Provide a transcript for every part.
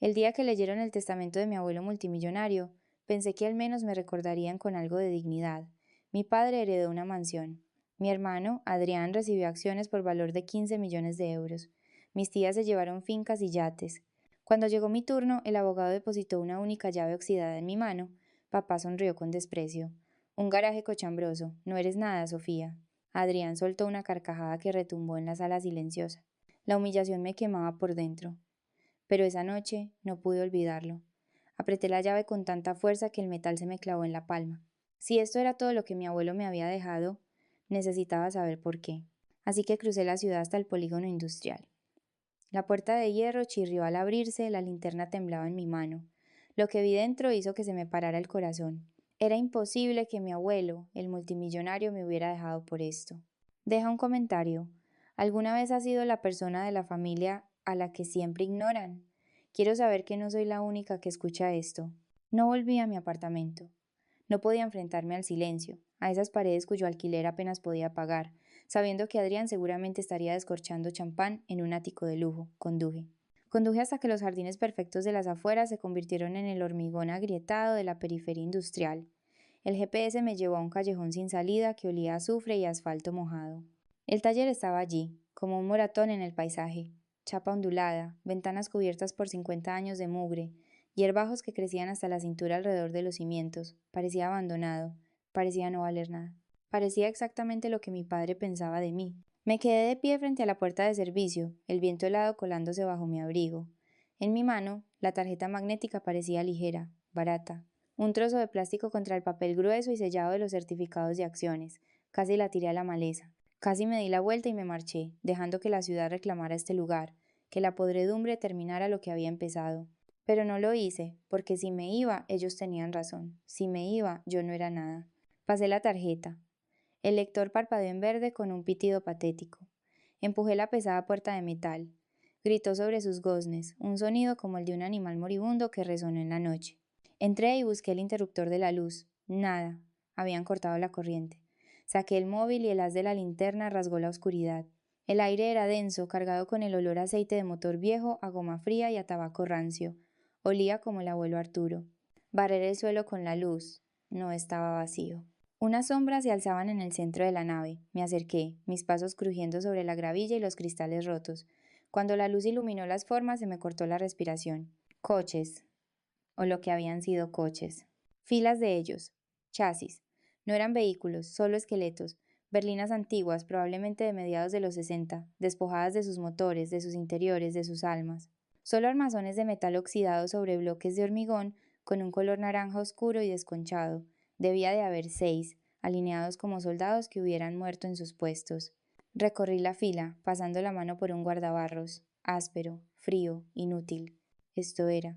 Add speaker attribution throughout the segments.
Speaker 1: El día que leyeron el testamento de mi abuelo multimillonario, pensé que al menos me recordarían con algo de dignidad. Mi padre heredó una mansión. Mi hermano, Adrián, recibió acciones por valor de 15 millones de euros. Mis tías se llevaron fincas y yates. Cuando llegó mi turno, el abogado depositó una única llave oxidada en mi mano. Papá sonrió con desprecio. Un garaje cochambroso. No eres nada, Sofía. Adrián soltó una carcajada que retumbó en la sala silenciosa. La humillación me quemaba por dentro. Pero esa noche no pude olvidarlo. Apreté la llave con tanta fuerza que el metal se me clavó en la palma. Si esto era todo lo que mi abuelo me había dejado, necesitaba saber por qué. Así que crucé la ciudad hasta el polígono industrial. La puerta de hierro chirrió al abrirse, la linterna temblaba en mi mano. Lo que vi dentro hizo que se me parara el corazón. Era imposible que mi abuelo, el multimillonario, me hubiera dejado por esto. Deja un comentario. ¿Alguna vez has sido la persona de la familia a la que siempre ignoran? Quiero saber que no soy la única que escucha esto. No volví a mi apartamento. No podía enfrentarme al silencio, a esas paredes cuyo alquiler apenas podía pagar. Sabiendo que Adrián seguramente estaría descorchando champán en un ático de lujo, conduje. Conduje hasta que los jardines perfectos de las afueras se convirtieron en el hormigón agrietado de la periferia industrial. El GPS me llevó a un callejón sin salida que olía a azufre y asfalto mojado. El taller estaba allí, como un moratón en el paisaje. Chapa ondulada, ventanas cubiertas por 50 años de mugre, hierbajos que crecían hasta la cintura alrededor de los cimientos. Parecía abandonado, parecía no valer nada. Parecía exactamente lo que mi padre pensaba de mí. Me quedé de pie frente a la puerta de servicio, el viento helado colándose bajo mi abrigo. En mi mano, la tarjeta magnética parecía ligera, barata. Un trozo de plástico contra el papel grueso y sellado de los certificados de acciones. Casi la tiré a la maleza. Casi me di la vuelta y me marché, dejando que la ciudad reclamara este lugar, que la podredumbre terminara lo que había empezado. Pero no lo hice, porque si me iba, ellos tenían razón. Si me iba, yo no era nada. Pasé la tarjeta. El lector parpadeó en verde con un pitido patético. Empujé la pesada puerta de metal. Gritó sobre sus goznes, un sonido como el de un animal moribundo que resonó en la noche. Entré y busqué el interruptor de la luz. Nada. Habían cortado la corriente. Saqué el móvil y el haz de la linterna rasgó la oscuridad. El aire era denso, cargado con el olor a aceite de motor viejo, a goma fría y a tabaco rancio. Olía como el abuelo Arturo. Barré el suelo con la luz. No estaba vacío. Unas sombras se alzaban en el centro de la nave. Me acerqué, mis pasos crujiendo sobre la gravilla y los cristales rotos. Cuando la luz iluminó las formas, se me cortó la respiración. Coches, o lo que habían sido coches. Filas de ellos. Chasis. No eran vehículos, solo esqueletos. Berlinas antiguas, probablemente de mediados de los 60, despojadas de sus motores, de sus interiores, de sus almas. Solo armazones de metal oxidado sobre bloques de hormigón con un color naranja oscuro y desconchado. Debía de haber 6, alineados como soldados que hubieran muerto en sus puestos. Recorrí la fila, pasando la mano por un guardabarros, áspero, frío, inútil. Esto era.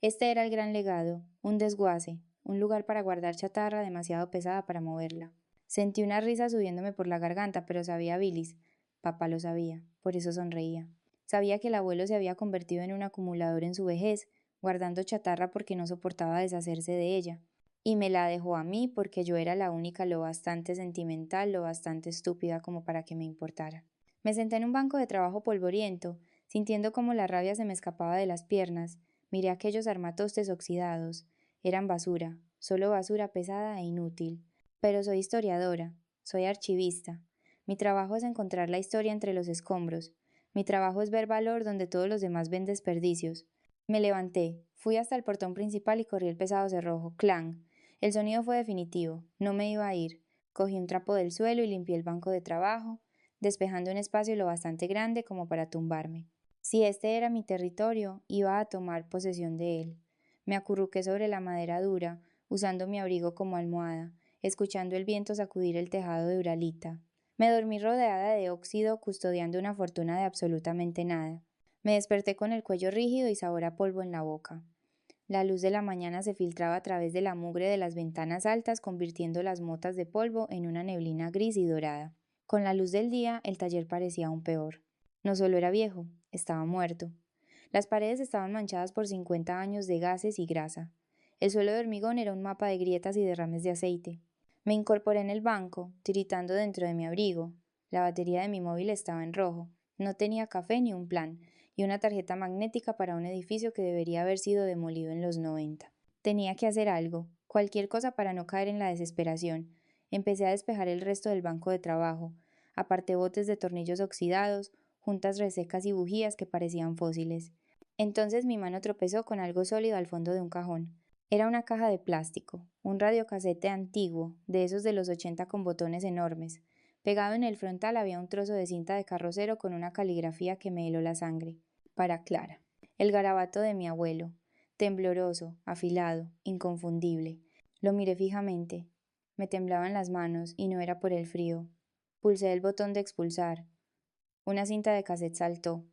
Speaker 1: Este era el gran legado, un desguace, un lugar para guardar chatarra demasiado pesada para moverla. Sentí una risa subiéndome por la garganta, pero sabía bilis. Papá lo sabía, por eso sonreía. Sabía que el abuelo se había convertido en un acumulador en su vejez, guardando chatarra porque no soportaba deshacerse de ella. Y me la dejó a mí porque yo era la única lo bastante sentimental, lo bastante estúpida como para que me importara. Me senté en un banco de trabajo polvoriento, sintiendo como la rabia se me escapaba de las piernas. Miré aquellos armatostes oxidados. Eran basura, solo basura pesada e inútil. Pero soy historiadora, soy archivista. Mi trabajo es encontrar la historia entre los escombros. Mi trabajo es ver valor donde todos los demás ven desperdicios. Me levanté, fui hasta el portón principal y corrí el pesado cerrojo. ¡Clang! El sonido fue definitivo. No me iba a ir. Cogí un trapo del suelo y limpié el banco de trabajo, despejando un espacio lo bastante grande como para tumbarme. Si este era mi territorio, iba a tomar posesión de él. Me acurruqué sobre la madera dura, usando mi abrigo como almohada, escuchando el viento sacudir el tejado de Uralita. Me dormí rodeada de óxido, custodiando una fortuna de absolutamente nada. Me desperté con el cuello rígido y sabor a polvo en la boca. La luz de la mañana se filtraba a través de la mugre de las ventanas altas, convirtiendo las motas de polvo en una neblina gris y dorada. Con la luz del día, el taller parecía aún peor. No solo era viejo, estaba muerto. Las paredes estaban manchadas por 50 años de gases y grasa. El suelo de hormigón era un mapa de grietas y derrames de aceite. Me incorporé en el banco, tiritando dentro de mi abrigo. La batería de mi móvil estaba en rojo. No tenía café ni un plan, y una tarjeta magnética para un edificio que debería haber sido demolido en los 90. Tenía que hacer algo, cualquier cosa para no caer en la desesperación. Empecé a despejar el resto del banco de trabajo. Aparté botes de tornillos oxidados, juntas resecas y bujías que parecían fósiles. Entonces mi mano tropezó con algo sólido al fondo de un cajón. Era una caja de plástico, un radiocasete antiguo, de esos de los 80 con botones enormes. Pegado en el frontal había un trozo de cinta de carrocero con una caligrafía que me heló la sangre. Para Clara. El garabato de mi abuelo. Tembloroso, afilado, inconfundible. Lo miré fijamente. Me temblaban las manos y no era por el frío. Pulsé el botón de expulsar. Una cinta de cassette saltó.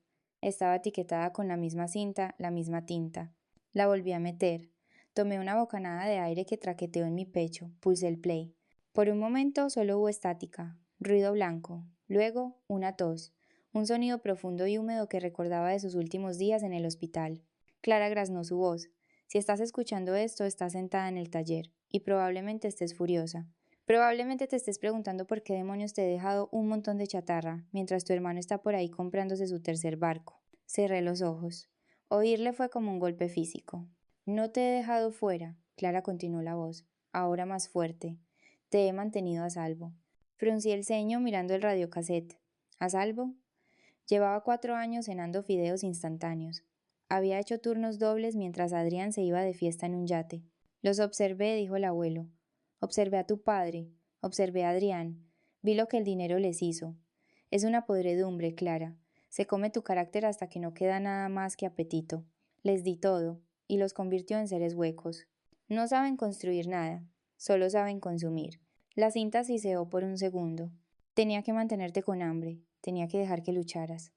Speaker 1: Estaba etiquetada con la misma cinta, la misma tinta. La volví a meter. Tomé una bocanada de aire que traqueteó en mi pecho. Pulsé el play. Por un momento solo hubo estática, ruido blanco. Luego, una tos. Un sonido profundo y húmedo que recordaba de sus últimos días en el hospital. Clara graznó su voz. Si estás escuchando esto, estás sentada en el taller, y probablemente estés furiosa. Probablemente te estés preguntando por qué demonios te he dejado un montón de chatarra, mientras tu hermano está por ahí comprándose su tercer barco. Cerré los ojos. Oírle fue como un golpe físico. No te he dejado fuera, Clara continuó la voz, ahora más fuerte. Te he mantenido a salvo. Fruncí el ceño mirando el radiocassette. ¿A salvo? Llevaba 4 años cenando fideos instantáneos. Había hecho turnos dobles mientras Adrián se iba de fiesta en un yate. Los observé, dijo el abuelo. Observé a tu padre, observé a Adrián, vi lo que el dinero les hizo. Es una podredumbre, Clara. Se come tu carácter hasta que no queda nada más que apetito. Les di todo, y los convirtió en seres huecos. No saben construir nada, solo saben consumir. La cinta siseó por un segundo. Tenía que mantenerte con hambre, tenía que dejar que lucharas.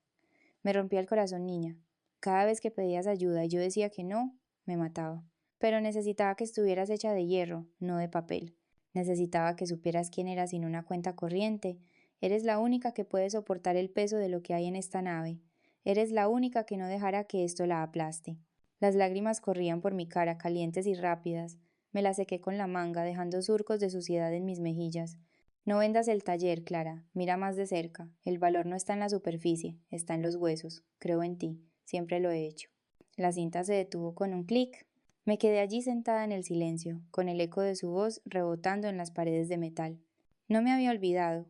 Speaker 1: Me rompía el corazón, niña. Cada vez que pedías ayuda y yo decía que no, me mataba. Pero necesitaba que estuvieras hecha de hierro, no de papel. Necesitaba que supieras quién eras sin una cuenta corriente. Eres la única que puede soportar el peso de lo que hay en esta nave. Eres la única que no dejará que esto la aplaste. Las lágrimas corrían por mi cara, calientes y rápidas. Me las sequé con la manga, dejando surcos de suciedad en mis mejillas. No vendas el taller, Clara. Mira más de cerca. El valor no está en la superficie, está en los huesos. Creo en ti. Siempre lo he hecho. La cinta se detuvo con un clic. Me quedé allí sentada en el silencio, con el eco de su voz rebotando en las paredes de metal. No me había olvidado.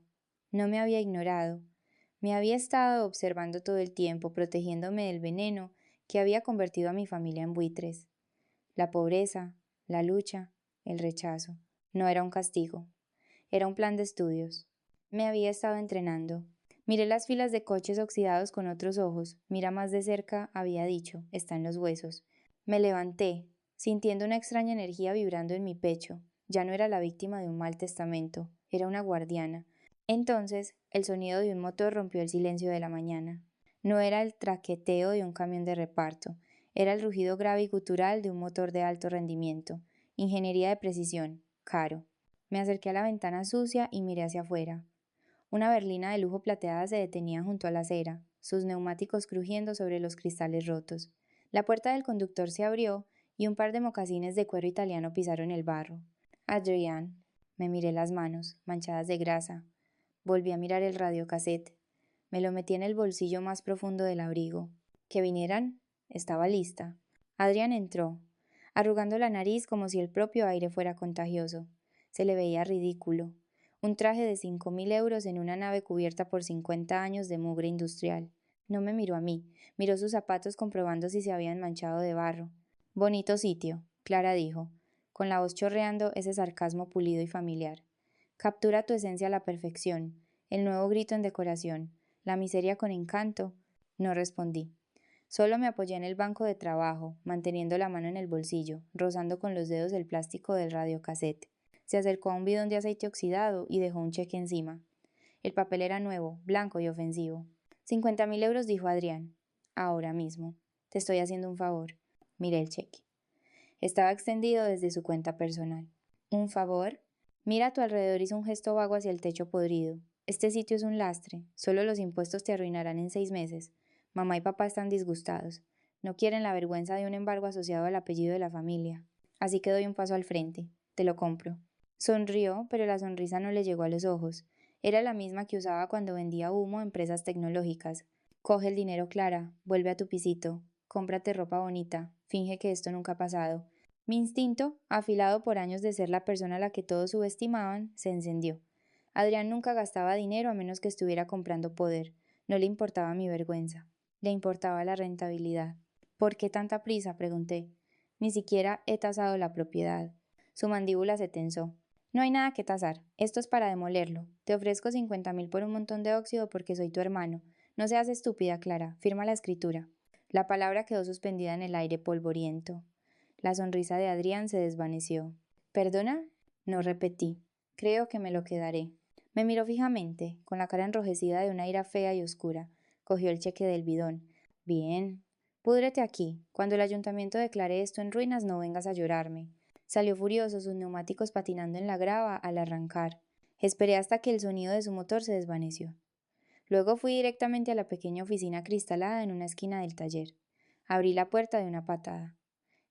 Speaker 1: No me había ignorado. Me había estado observando todo el tiempo, protegiéndome del veneno que había convertido a mi familia en buitres. La pobreza, la lucha, el rechazo. No era un castigo. Era un plan de estudios. Me había estado entrenando. Miré las filas de coches oxidados con otros ojos. Mira más de cerca, había dicho, está en los huesos. Me levanté, sintiendo una extraña energía vibrando en mi pecho. Ya no era la víctima de un mal testamento, era una guardiana. Entonces, el sonido de un motor rompió el silencio de la mañana. No era el traqueteo de un camión de reparto, era el rugido grave y gutural de un motor de alto rendimiento. Ingeniería de precisión, caro. Me acerqué a la ventana sucia y miré hacia afuera. Una berlina de lujo plateada se detenía junto a la acera, sus neumáticos crujiendo sobre los cristales rotos. La puerta del conductor se abrió y un par de mocasines de cuero italiano pisaron el barro. Adrián. Me miré las manos, manchadas de grasa. Volví a mirar el radiocassette. Me lo metí en el bolsillo más profundo del abrigo. ¿Que vinieran? Estaba lista. Adrián entró, arrugando la nariz como si el propio aire fuera contagioso. Se le veía ridículo. Un traje de 5.000 euros en una nave cubierta por 50 años de mugre industrial. No me miró a mí, miró sus zapatos comprobando si se habían manchado de barro. Bonito sitio, Clara dijo, con la voz chorreando ese sarcasmo pulido y familiar. Captura tu esencia a la perfección, el nuevo grito en decoración, la miseria con encanto. No respondí. Solo me apoyé en el banco de trabajo, manteniendo la mano en el bolsillo, rozando con los dedos el plástico del radiocassette. Se acercó a un bidón de aceite oxidado y dejó un cheque encima. El papel era nuevo, blanco y ofensivo. 50.000 euros, dijo Adrián. Ahora mismo. Te estoy haciendo un favor. Miré el cheque. Estaba extendido desde su cuenta personal. ¿Un favor? Mira a tu alrededor, hizo un gesto vago hacia el techo podrido. Este sitio es un lastre. Solo los impuestos te arruinarán en 6 meses. Mamá y papá están disgustados. No quieren la vergüenza de un embargo asociado al apellido de la familia. Así que doy un paso al frente. Te lo compro. Sonrió, pero la sonrisa no le llegó a los ojos. Era la misma que usaba cuando vendía humo a empresas tecnológicas. Coge el dinero, Clara, vuelve a tu pisito, cómprate ropa bonita, finge que esto nunca ha pasado. Mi instinto, afilado por años de ser la persona a la que todos subestimaban, se encendió. Adrián nunca gastaba dinero a menos que estuviera comprando poder. No le importaba mi vergüenza. Le importaba la rentabilidad. ¿Por qué tanta prisa?, pregunté. Ni siquiera he tasado la propiedad. Su mandíbula se tensó. No hay nada que tasar. Esto es para demolerlo. Te ofrezco 50.000 por un montón de óxido porque soy tu hermano. No seas estúpida, Clara. Firma la escritura. La palabra quedó suspendida en el aire polvoriento. La sonrisa de Adrián se desvaneció. ¿Perdona? No repetí. Creo que me lo quedaré. Me miró fijamente, con la cara enrojecida de una ira fea y oscura. Cogió el cheque del bidón. Bien. Púdrete aquí. Cuando el ayuntamiento declare esto en ruinas, no vengas a llorarme. Salió furioso, sus neumáticos patinando en la grava al arrancar. Esperé hasta que el sonido de su motor se desvaneció. Luego fui directamente a la pequeña oficina acristalada en una esquina del taller. Abrí la puerta de una patada.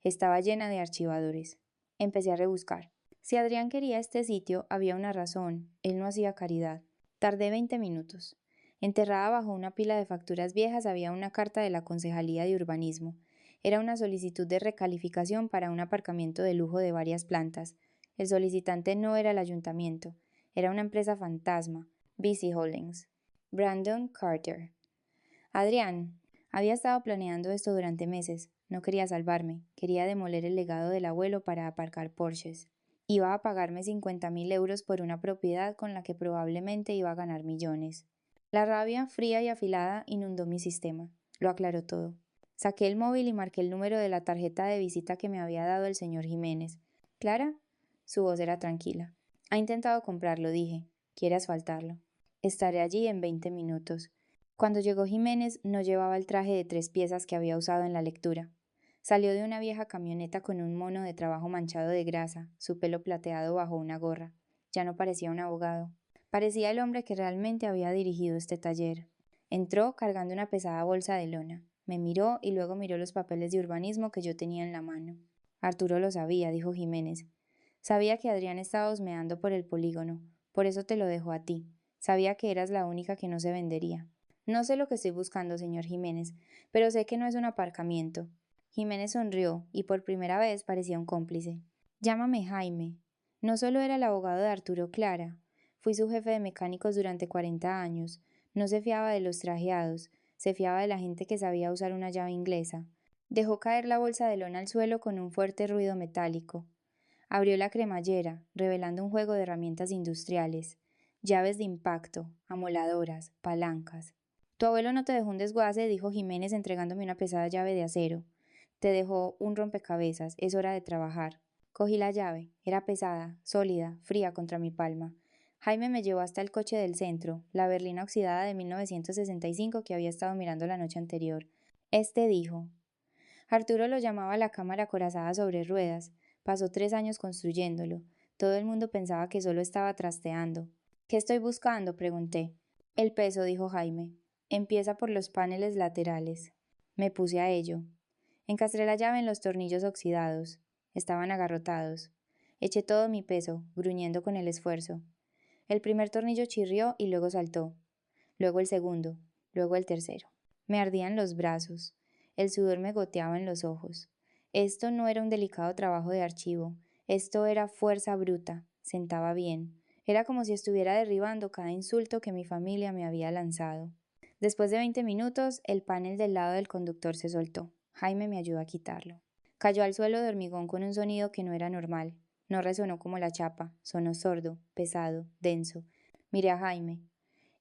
Speaker 1: Estaba llena de archivadores. Empecé a rebuscar. Si Adrián quería este sitio, había una razón. Él no hacía caridad. Tardé 20 minutos. Enterrada bajo una pila de facturas viejas había una carta de la Concejalía de Urbanismo. Era una solicitud de recalificación para un aparcamiento de lujo de varias plantas. El solicitante no era el ayuntamiento. Era una empresa fantasma, BC Holdings. Brandon Carter. Adrián. Había estado planeando esto durante meses. No quería salvarme. Quería demoler el legado del abuelo para aparcar Porsches. Iba a pagarme 50.000 euros por una propiedad con la que probablemente iba a ganar millones. La rabia, fría y afilada, inundó mi sistema. Lo aclaró todo. Saqué el móvil y marqué el número de la tarjeta de visita que me había dado el señor Jiménez. ¿Clara? Su voz era tranquila. Ha intentado comprarlo, dije. Quiere asfaltarlo. Estaré allí en 20 minutos. Cuando llegó Jiménez no llevaba el traje de 3 piezas que había usado en la lectura. Salió de una vieja camioneta con un mono de trabajo manchado de grasa, su pelo plateado bajo una gorra. Ya no parecía un abogado. Parecía el hombre que realmente había dirigido este taller. Entró cargando una pesada bolsa de lona. Me miró y luego miró los papeles de urbanismo que yo tenía en la mano. Arturo lo sabía, dijo Jiménez. Sabía que Adrián estaba husmeando por el polígono. Por eso te lo dejó a ti. Sabía que eras la única que no se vendería. No sé lo que estoy buscando, señor Jiménez, pero sé que no es un aparcamiento. Jiménez sonrió y por primera vez parecía un cómplice. Llámame Jaime. No solo era el abogado de Arturo Clara. Fui su jefe de mecánicos durante 40 años. No se fiaba de los trajeados, se fiaba de la gente que sabía usar una llave inglesa. Dejó caer la bolsa de lona al suelo con un fuerte ruido metálico. Abrió la cremallera, revelando un juego de herramientas industriales. Llaves de impacto, amoladoras, palancas. Tu abuelo no te dejó un desguace, dijo Jiménez entregándome una pesada llave de acero. Te dejó un rompecabezas, es hora de trabajar. Cogí la llave, era pesada, sólida, fría contra mi palma. Jaime me llevó hasta el coche del centro, la berlina oxidada de 1965 que había estado mirando la noche anterior. Este dijo. Arturo lo llamaba la cámara acorazada sobre ruedas. Pasó 3 años construyéndolo. Todo el mundo pensaba que solo estaba trasteando. ¿Qué estoy buscando?, pregunté. El peso, dijo Jaime. Empieza por los paneles laterales. Me puse a ello. Encastré la llave en los tornillos oxidados. Estaban agarrotados. Eché todo mi peso, gruñendo con el esfuerzo. El primer tornillo chirrió y luego saltó. Luego el segundo. Luego el tercero. Me ardían los brazos. El sudor me goteaba en los ojos. Esto no era un delicado trabajo de archivo. Esto era fuerza bruta. Sentaba bien. Era como si estuviera derribando cada insulto que mi familia me había lanzado. Después de 20 minutos, el panel del lado del conductor se soltó. Jaime me ayudó a quitarlo. Cayó al suelo de hormigón con un sonido que no era normal. No resonó como la chapa. Sonó sordo, pesado, denso. Miré a Jaime.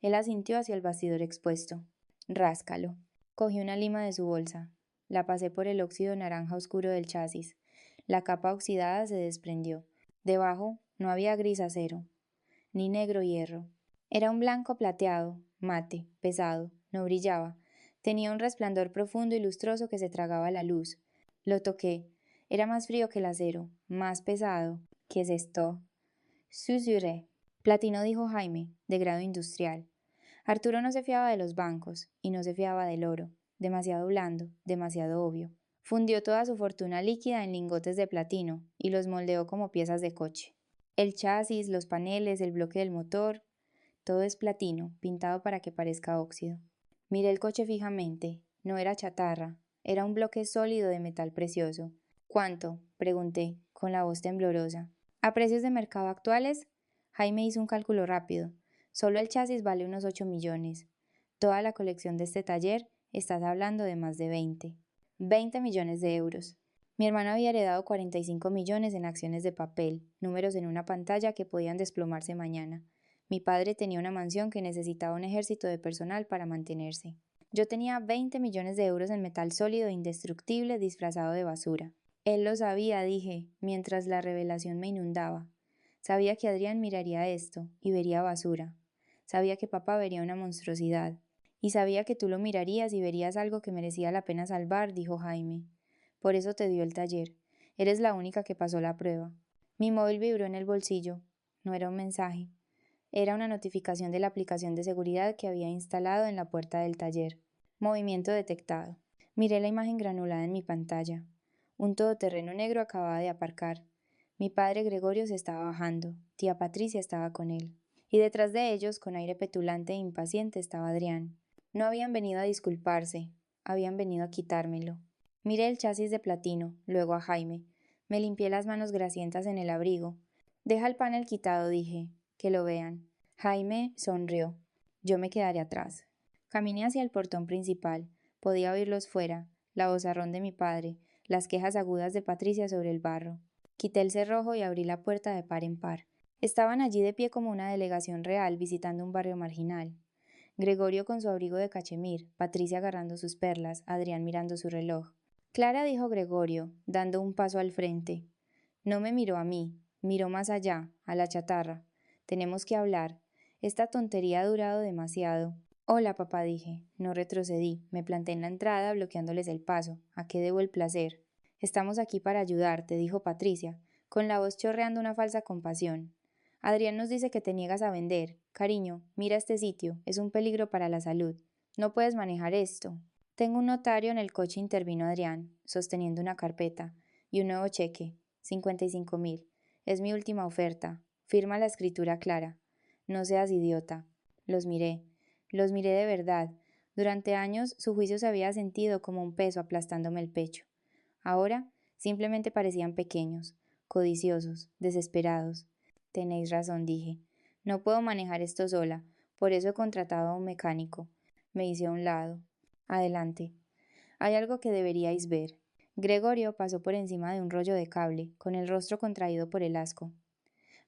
Speaker 1: Él asintió hacia el bastidor expuesto. Ráscalo. Cogí una lima de su bolsa. La pasé por el óxido naranja oscuro del chasis. La capa oxidada se desprendió. Debajo no había gris acero, ni negro hierro. Era un blanco plateado, mate, pesado, no brillaba. Tenía un resplandor profundo y lustroso que se tragaba la luz. Lo toqué. Era más frío que el acero, más pesado. ¿Qué es esto? Susurré. Platino, dijo Jaime, de grado industrial. Arturo no se fiaba de los bancos, y no se fiaba del oro. Demasiado blando, demasiado obvio. Fundió toda su fortuna líquida en lingotes de platino, y los moldeó como piezas de coche. El chasis, los paneles, el bloque del motor, todo es platino, pintado para que parezca óxido. Miré el coche fijamente. No era chatarra, era un bloque sólido de metal precioso. ¿Cuánto? Pregunté, con la voz temblorosa. ¿A precios de mercado actuales? Jaime hizo un cálculo rápido. Solo el chasis vale unos 8 millones. Toda la colección de este taller, estás hablando de más de 20. 20 millones de euros. Mi hermano había heredado 45 millones en acciones de papel, números en una pantalla que podían desplomarse mañana. Mi padre tenía una mansión que necesitaba un ejército de personal para mantenerse. Yo tenía 20 millones de euros en metal sólido e indestructible disfrazado de basura. Él lo sabía, dije, mientras la revelación me inundaba. Sabía que Adrián miraría esto y vería basura. Sabía que papá vería una monstruosidad. Y sabía que tú lo mirarías y verías algo que merecía la pena salvar, dijo Jaime. Por eso te dio el taller. Eres la única que pasó la prueba. Mi móvil vibró en el bolsillo. No era un mensaje. Era una notificación de la aplicación de seguridad que había instalado en la puerta del taller. Movimiento detectado. Miré la imagen granulada en mi pantalla. Un todoterreno negro acababa de aparcar. Mi padre Gregorio se estaba bajando. Tía Patricia estaba con él. Y detrás de ellos, con aire petulante e impaciente, estaba Adrián. No habían venido a disculparse. Habían venido a quitármelo. Miré el chasis de platino, luego a Jaime. Me limpié las manos grasientas en el abrigo. Deja el panel quitado, dije. Que lo vean. Jaime sonrió. Yo me quedaré atrás. Caminé hacia el portón principal. Podía oírlos fuera, la vozarrón de mi padre, las quejas agudas de Patricia sobre el barro. Quité el cerrojo y abrí la puerta de par en par. Estaban allí de pie como una delegación real visitando un barrio marginal. Gregorio con su abrigo de cachemir, Patricia agarrando sus perlas, Adrián mirando su reloj. Clara, dijo Gregorio, dando un paso al frente. No me miró a mí, miró más allá, a la chatarra. Tenemos que hablar. Esta tontería ha durado demasiado. Hola, papá, dije. No retrocedí. Me planté en la entrada, bloqueándoles el paso. ¿A qué debo el placer? Estamos aquí para ayudarte, dijo Patricia, con la voz chorreando una falsa compasión. Adrián nos dice que te niegas a vender. Cariño, mira este sitio. Es un peligro para la salud. No puedes manejar esto. Tengo un notario en el coche, intervino Adrián, sosteniendo una carpeta. Y un nuevo cheque. 55.000. Es mi última oferta. Firma la escritura clara. No seas idiota. Los miré. Los miré de verdad. Durante años su juicio se había sentido como un peso aplastándome el pecho. Ahora simplemente parecían pequeños, codiciosos, desesperados. Tenéis razón, dije. No puedo manejar esto sola, por eso he contratado a un mecánico. Me hice a un lado. Adelante. Hay algo que deberíais ver. Gregorio pasó por encima de un rollo de cable, con el rostro contraído por el asco.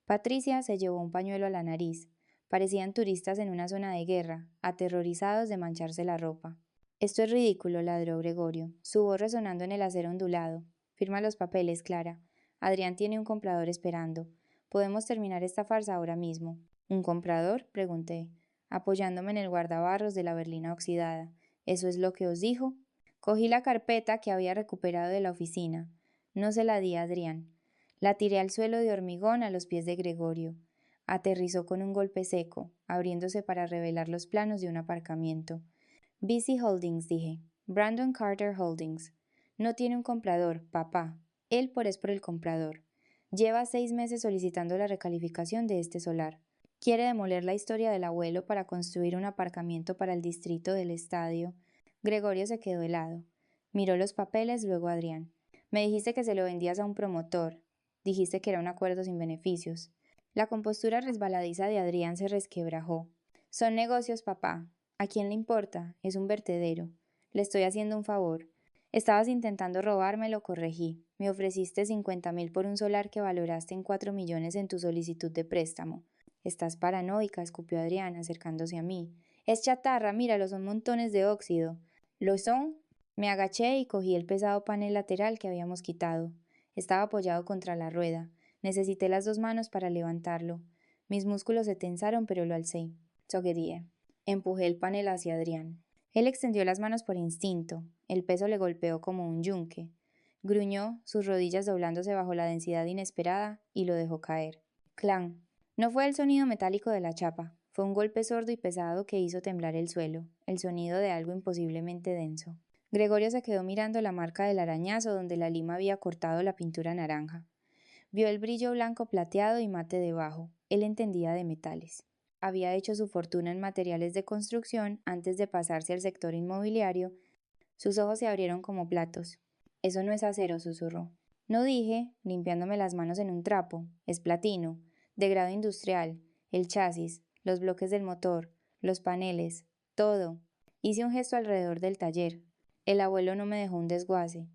Speaker 1: Patricia se llevó un pañuelo a la nariz. Parecían turistas en una zona de guerra, aterrorizados de mancharse la ropa. Esto es ridículo, ladró Gregorio, su voz resonando en el acero ondulado. Firma los papeles, Clara. Adrián tiene un comprador esperando. Podemos terminar esta farsa ahora mismo. ¿Un comprador? Pregunté, apoyándome en el guardabarros de la berlina oxidada. ¿Eso es lo que os dijo? Cogí la carpeta que había recuperado de la oficina. No se la di a Adrián. La tiré al suelo de hormigón a los pies de Gregorio. Aterrizó con un golpe seco, abriéndose para revelar los planos de un aparcamiento. BC Holdings, dije. Brandon Carter Holdings. No tiene un comprador, papá. Él es por el comprador. Lleva 6 meses solicitando la recalificación de este solar. Quiere demoler la historia del abuelo para construir un aparcamiento para el distrito del estadio. Gregorio se quedó helado. Miró los papeles, luego a Adrián. Me dijiste que se lo vendías a un promotor. Dijiste que era un acuerdo sin beneficios. La compostura resbaladiza de Adrián se resquebrajó. Son negocios, papá. ¿A quién le importa? Es un vertedero. Le estoy haciendo un favor. Estabas intentando robármelo, corregí. Me ofreciste 50.000 por un solar que valoraste en 4 millones en tu solicitud de préstamo. Estás paranoica, escupió Adrián, acercándose a mí. Es chatarra, míralo, son montones de óxido. ¿Lo son? Me agaché y cogí el pesado panel lateral que habíamos quitado. Estaba apoyado contra la rueda. Necesité las 2 manos para levantarlo. Mis músculos se tensaron, pero lo alcé. Soguería. Empujé el panel hacia Adrián. Él extendió las manos por instinto. El peso le golpeó como un yunque. Gruñó, sus rodillas doblándose bajo la densidad inesperada, y lo dejó caer. Clan. No fue el sonido metálico de la chapa. Fue un golpe sordo y pesado que hizo temblar el suelo, el sonido de algo imposiblemente denso. Gregorio se quedó mirando la marca del arañazo donde la lima había cortado la pintura naranja. Vio el brillo blanco plateado y mate debajo. Él entendía de metales. había hecho su fortuna en materiales de construcción antes de pasarse al sector inmobiliario, sus ojos se abrieron como platos. Eso no es acero, susurró. No dije, limpiándome las manos en un trapo, es platino, de grado industrial, el chasis, los bloques del motor, los paneles, todo. Hice un gesto alrededor del taller. El abuelo no me dejó un desguace,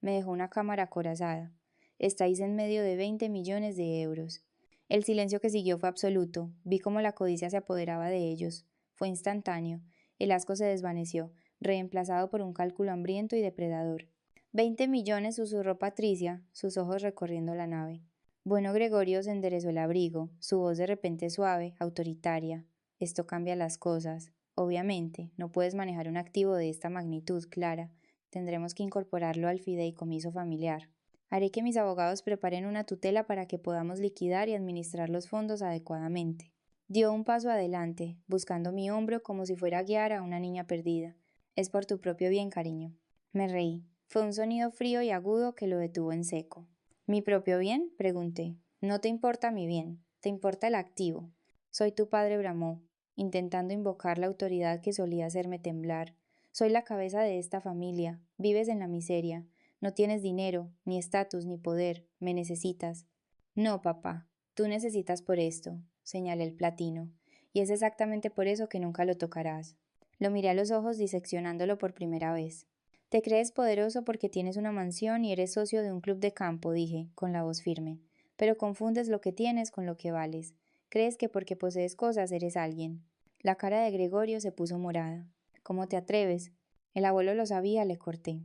Speaker 1: me dejó una cámara acorazada. Estáis en medio de 20 millones de euros. El silencio que siguió fue absoluto. Vi cómo la codicia se apoderaba de ellos. Fue instantáneo. El asco se desvaneció, reemplazado por un cálculo hambriento y depredador. 20 millones, susurró Patricia, sus ojos recorriendo la nave. Bueno, Gregorio se enderezó el abrigo, su voz de repente suave, autoritaria. Esto cambia las cosas. Obviamente, no puedes manejar un activo de esta magnitud, Clara. Tendremos que incorporarlo al fideicomiso familiar. Haré que mis abogados preparen una tutela para que podamos liquidar y administrar los fondos adecuadamente. Dio un paso adelante, buscando mi hombro como si fuera a guiar a una niña perdida. Es por tu propio bien, cariño. Me reí. Fue un sonido frío y agudo que lo detuvo en seco. ¿Mi propio bien? Pregunté. No te importa mi bien, te importa el activo. Soy tu padre, bramó, intentando invocar la autoridad que solía hacerme temblar. Soy la cabeza de esta familia, vives en la miseria, no tienes dinero, ni estatus, ni poder, me necesitas. No, papá, tú necesitas por esto, señalé el platino, y es exactamente por eso que nunca lo tocarás. Lo miré a los ojos diseccionándolo por primera vez. Te crees poderoso porque tienes una mansión y eres socio de un club de campo, dije, con la voz firme, pero confundes lo que tienes con lo que vales. Crees que porque posees cosas eres alguien. La cara de Gregorio se puso morada. ¿Cómo te atreves? El abuelo lo sabía, le corté.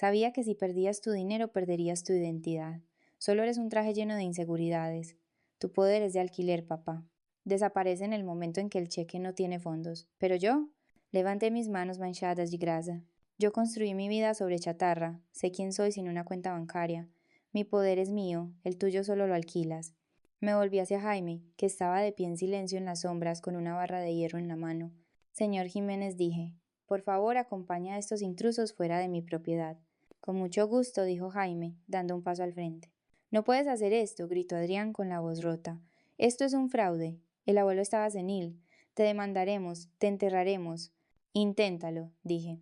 Speaker 1: Sabía que si perdías tu dinero perderías tu identidad. Solo eres un traje lleno de inseguridades. Tu poder es de alquiler, papá. Desaparece en el momento en que el cheque no tiene fondos. Pero yo levanté mis manos manchadas de grasa. Yo construí mi vida sobre chatarra, sé quién soy sin una cuenta bancaria. Mi poder es mío, el tuyo solo lo alquilas. Me volví hacia Jaime, que estaba de pie en silencio en las sombras con una barra de hierro en la mano. Señor Jiménez, dije, por favor acompaña a estos intrusos fuera de mi propiedad. Con mucho gusto, dijo Jaime, dando un paso al frente. No puedes hacer esto, gritó Adrián con la voz rota. Esto es un fraude. El abuelo estaba senil. Te demandaremos, te enterraremos. Inténtalo, dije,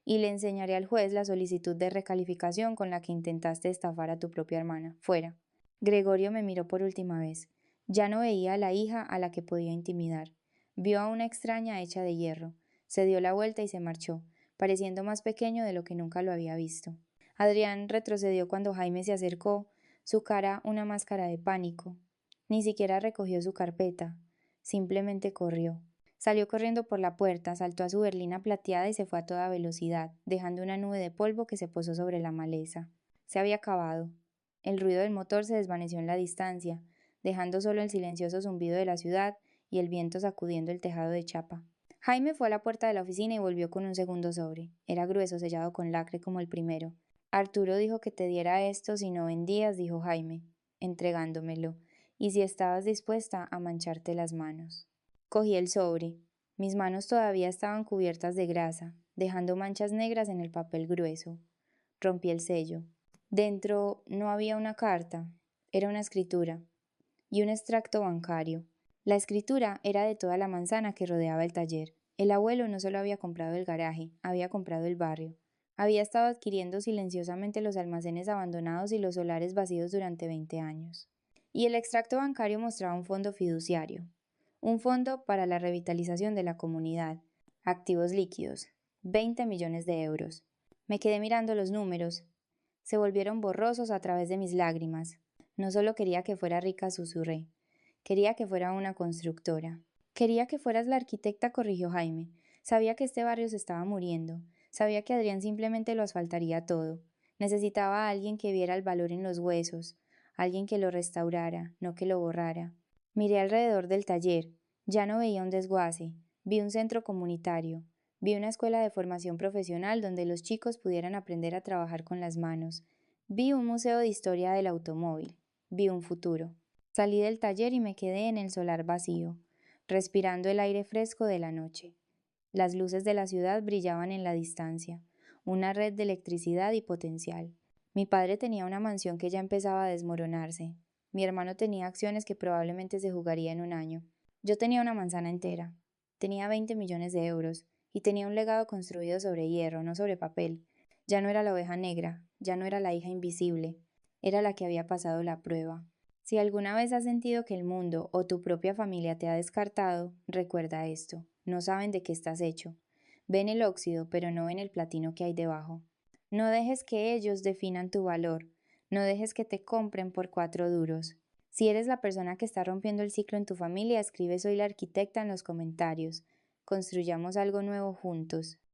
Speaker 1: y le enseñaré al juez la solicitud de recalificación con la que intentaste estafar a tu propia hermana. Fuera. Gregorio me miró por última vez. Ya no veía a la hija a la que podía intimidar. Vio a una extraña hecha de hierro. Se dio la vuelta y se marchó, pareciendo más pequeño de lo que nunca lo había visto. Adrián retrocedió cuando Jaime se acercó, su cara una máscara de pánico. Ni siquiera recogió su carpeta, simplemente corrió. Salió corriendo por la puerta, saltó a su berlina plateada y se fue a toda velocidad, dejando una nube de polvo que se posó sobre la maleza. Se había acabado. El ruido del motor se desvaneció en la distancia, dejando solo el silencioso zumbido de la ciudad y el viento sacudiendo el tejado de chapa. Jaime fue a la puerta de la oficina y volvió con un segundo sobre. Era grueso, sellado con lacre como el primero. Arturo dijo que te diera esto si no vendías, dijo Jaime, entregándomelo, y si estabas dispuesta a mancharte las manos. Cogí el sobre. Mis manos todavía estaban cubiertas de grasa, dejando manchas negras en el papel grueso. Rompí el sello. Dentro no había una carta, era una escritura y un extracto bancario. La escritura era de toda la manzana que rodeaba el taller. El abuelo no solo había comprado el garaje, había comprado el barrio. Había estado adquiriendo silenciosamente los almacenes abandonados y los solares vacíos durante 20 años. Y el extracto bancario mostraba un fondo fiduciario, un fondo para la revitalización de la comunidad. Activos líquidos. 20 millones de euros. Me quedé mirando los números. Se volvieron borrosos a través de mis lágrimas. No solo quería que fuera rica, susurré. Quería que fuera una constructora. Quería que fueras la arquitecta, corrigió Jaime. Sabía que este barrio se estaba muriendo. Sabía que Adrián simplemente lo asfaltaría todo. Necesitaba a alguien que viera el valor en los huesos, alguien que lo restaurara, no que lo borrara. Miré alrededor del taller. Ya no veía un desguace. Vi un centro comunitario. Vi una escuela de formación profesional donde los chicos pudieran aprender a trabajar con las manos. Vi un museo de historia del automóvil. Vi un futuro. Salí del taller y me quedé en el solar vacío, respirando el aire fresco de la noche. Las luces de la ciudad brillaban en la distancia, una red de electricidad y potencial. Mi padre tenía una mansión que ya empezaba a desmoronarse. Mi hermano tenía acciones que probablemente se jugaría en un año. Yo tenía una manzana entera, tenía 20 millones de euros y tenía un legado construido sobre hierro, no sobre papel. Ya no era la oveja negra, ya no era la hija invisible, era la que había pasado la prueba. Si alguna vez has sentido que el mundo o tu propia familia te ha descartado, recuerda esto, no saben de qué estás hecho. Ven el óxido, pero no ven el platino que hay debajo. No dejes que ellos definan tu valor, no dejes que te compren por 4 duros. Si eres la persona que está rompiendo el ciclo en tu familia, escribe soy la arquitecta en los comentarios. Construyamos algo nuevo juntos.